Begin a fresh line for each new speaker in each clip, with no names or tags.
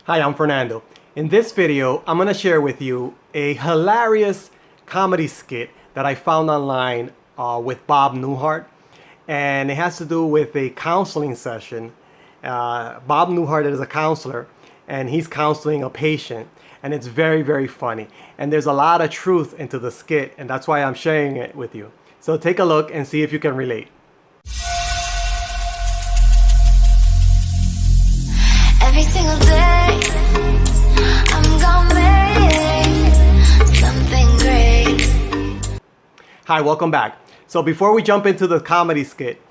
Hi, I'm Fernando. In this video, I'm going to share with you a hilarious comedy skit that I found online with Bob Newhart. And it has to do with a counseling session. Bob Newhart is a counselor and he's counseling a patient. And it's very, very funny. And there's a lot of truth into the skit, and that's why I'm sharing it with you. So take a look and see if you can relate.
Every single day, I'm gonna make something great.
Hi, welcome back. So before we jump into the comedy skit,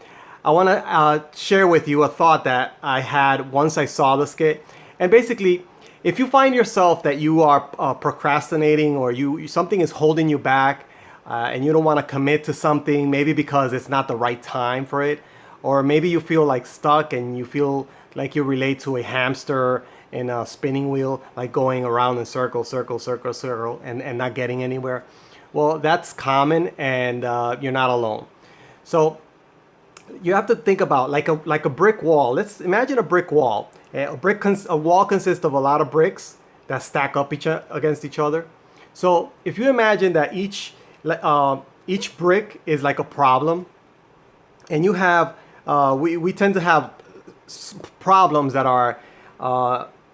I want to share with you a thought that I had once I saw the skit. And basically, if you find yourself that you are procrastinating, or something is holding you back, and you don't want to commit to something, maybe because it's not the right time for it, or maybe you feel like stuck and you feel like you relate to a hamster in a spinning wheel, like going around in circle, circle, circle, circle, and not getting anywhere. Well, that's common, and you're not alone. So you have to think about like a brick wall. Let's imagine a brick wall. A wall consists of a lot of bricks that stack up against each other. So if you imagine that each brick is like a problem, and you have we tend to have problems that are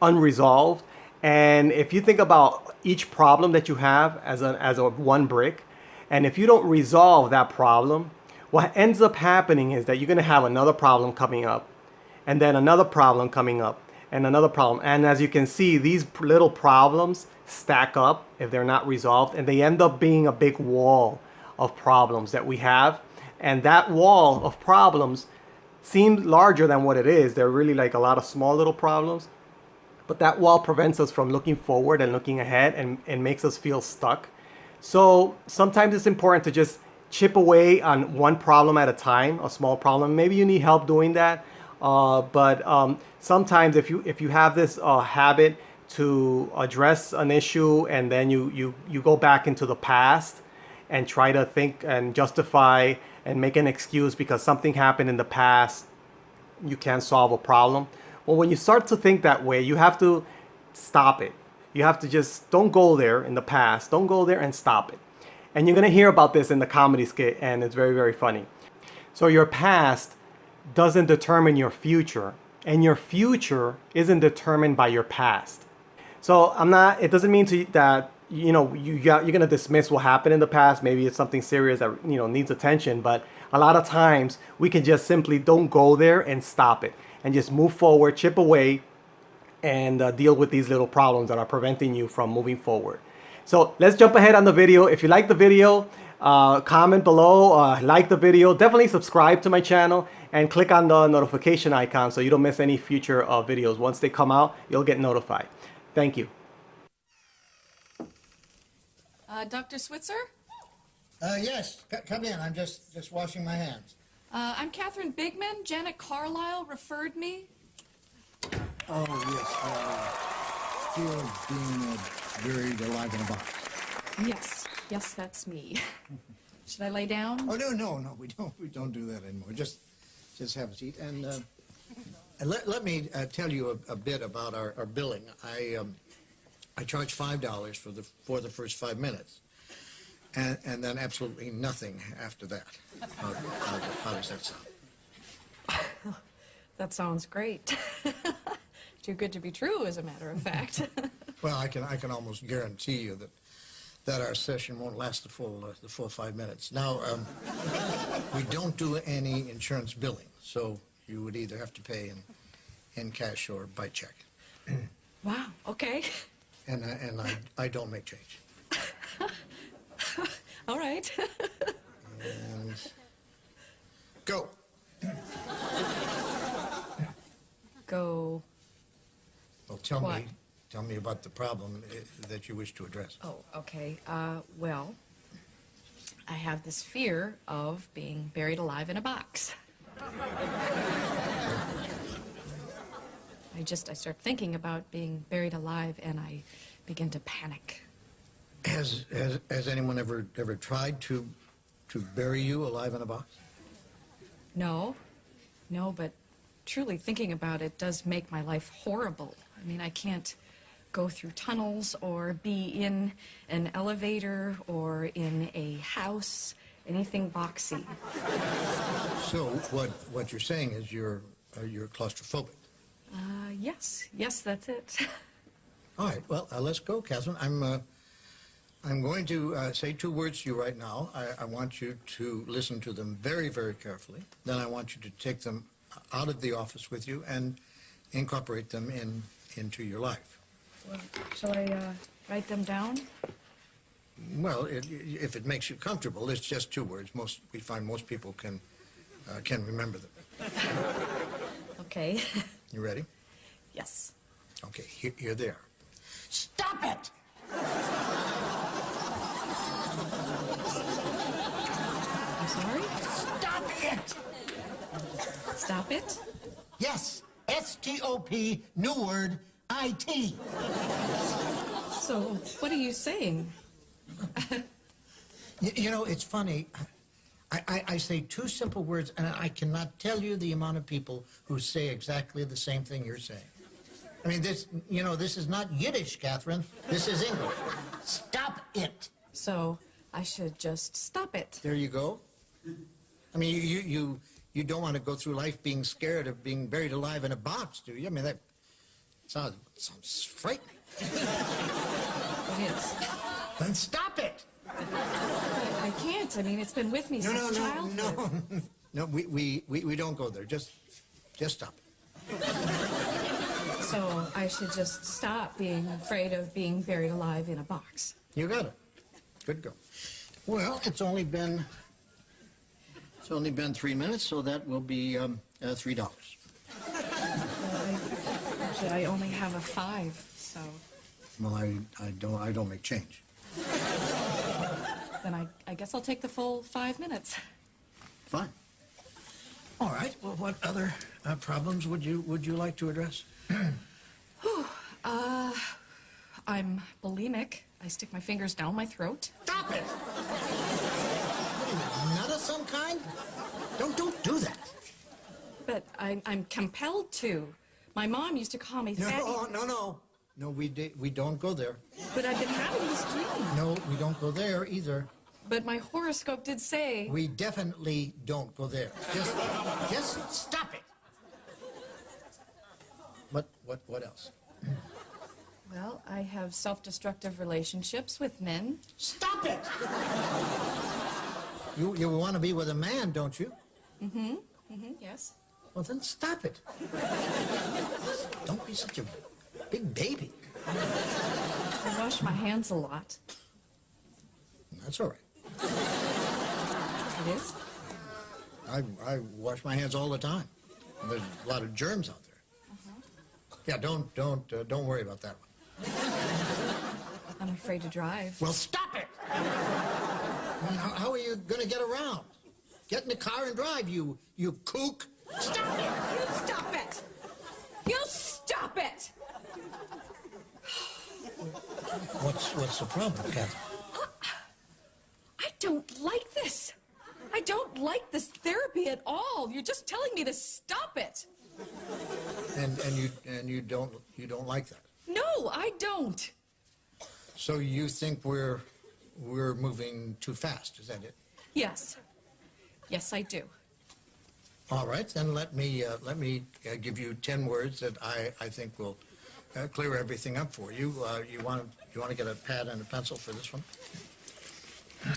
unresolved. And if you think about each problem that you have as a one brick, and if you don't resolve that problem, what ends up happening is that you're going to have another problem coming up, and then another problem coming up, and another problem. And as you can see, these little problems stack up if they're not resolved, and they end up being a big wall of problems that we have. And that wall of problems seems larger than what it is. They're really like a lot of small little problems. But that wall prevents us from looking forward and looking ahead, and makes us feel stuck. So sometimes it's important to just chip away on one problem at a time, a small problem. Maybe you need help doing that. But sometimes if you have this habit to address an issue, and then you go back into the past and try to think and justify and make an excuse because something happened in the past, you can't solve a problem. Well, when you start to think that way, you have to stop it. You have to just don't go there in the past. Don't go there, and stop it. And you're going to hear about this in the comedy skit, and it's very, very funny. So your past doesn't determine your future, and your future isn't determined by your past. So it doesn't mean that you're going to dismiss what happened in the past. Maybe it's something serious that needs attention, but a lot of times we can just simply don't go there and stop it, and just move forward, chip away, and deal with these little problems that are preventing you from moving forward. So let's jump ahead on the video. If you like the video, comment below, like the video, definitely subscribe to my channel, and click on the notification icon so you don't miss any future videos. Once they come out, you'll get notified. Thank you.
Dr. Switzer?
Yes, come in. I'm just washing my hands.
I'm Catherine Bigman. Janet Carlisle referred me.
Oh, yes. Fear of being buried alive in a box.
Yes, that's me. Should I lay down?
Oh, no, we don't do that anymore. Just have a seat. And let me tell you a bit about our billing. I charge $5 for the first 5 minutes, and then absolutely nothing after that. How does that sound?
That sounds great. Too good to be true, as a matter of fact.
Well, I can almost guarantee you that our session won't last the full 5 minutes. Now, we don't do any insurance billing, so you would either have to pay in cash or by check.
Wow, okay.
And I don't make change.
All right.
And go.
Go.
Well, tell
What?
me about the problem that you wish to address.
Oh, okay. Well, I have this fear of being buried alive in a box. I start thinking about being buried alive, and I begin to panic.
Has anyone ever tried to bury you alive in a box?
No, but truly thinking about it does make my life horrible. I mean, I can't go through tunnels or be in an elevator or in a house, anything boxy.
So what you're saying is you're claustrophobic.
Yes, that's it.
All right, well, let's go, Catherine. I'm going to say 2 words to you right now. I want you to listen to them very, very carefully. Then I want you to take them out of the office with you and incorporate them into your life.
Well, shall I write them down?
Well, if it makes you comfortable, it's just 2 words. We find most people can remember them.
Okay.
You ready?
Yes.
Okay, here they are. Stop it!
I'm sorry?
Stop it!
Stop it?
Yes, S-T-O-P, new word, I-T.
So, what are you saying?
You know, it's funny. I say 2 simple words, and I cannot tell you the amount of people who say exactly the same thing you're saying. I mean, this is not Yiddish, Catherine. This is English. Stop it.
So, I should just stop it.
There you go. I mean, you don't want to go through life being scared of being buried alive in a box, do you? I mean, that sounds frightening.
It is.
Then stop it.
I can't. I mean, it's been with me since childhood.
No, we don't go there. Just stop it.
So I should just stop being afraid of being buried alive in a box.
You got it. Good go. Well, it's only been 3 minutes, so that will be $3.
Actually, I only have a 5, so
Well, I don't make change.
then I guess I'll take the full 5 minutes.
Fine. All right. Well, what other problems would you like to address?
I'm bulimic. I stick my fingers down my throat.
Stop it! What are you, nut of some kind? Don't do that.
But I'm compelled to. My mom used to call me fatty.
No, we don't go there.
But I've been having this dream.
No, we don't go there either.
But my horoscope did say...
We definitely don't go there. Just stop it. What else?
Well, I have self-destructive relationships with men.
Stop it! You want to be with a man, don't you?
Yes.
Well, then stop it. Don't be such a big baby.
I wash my hands a lot.
That's all right.
It is?
I wash my hands all the time. There's a lot of germs out there. Yeah, don't worry about that one.
I'm afraid to drive.
Well, stop it! How are you going to get around? Get in the car and drive, you kook. Stop it!
You stop it! You stop it!
What's the problem, Catherine?
I don't like this. I don't like this therapy at all. You're just telling me to stop it.
And you don't like that?
No, I don't.
So you think we're moving too fast? Is that it?
Yes. Yes, I do.
All right, then let me give you 10 words that I think will clear everything up for you. You want to get a pad and a pencil for this one?
All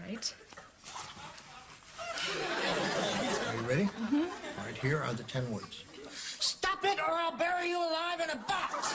right.
Are you ready? All right, here are the 10 words. Stop it or I'll bury you alive in a box!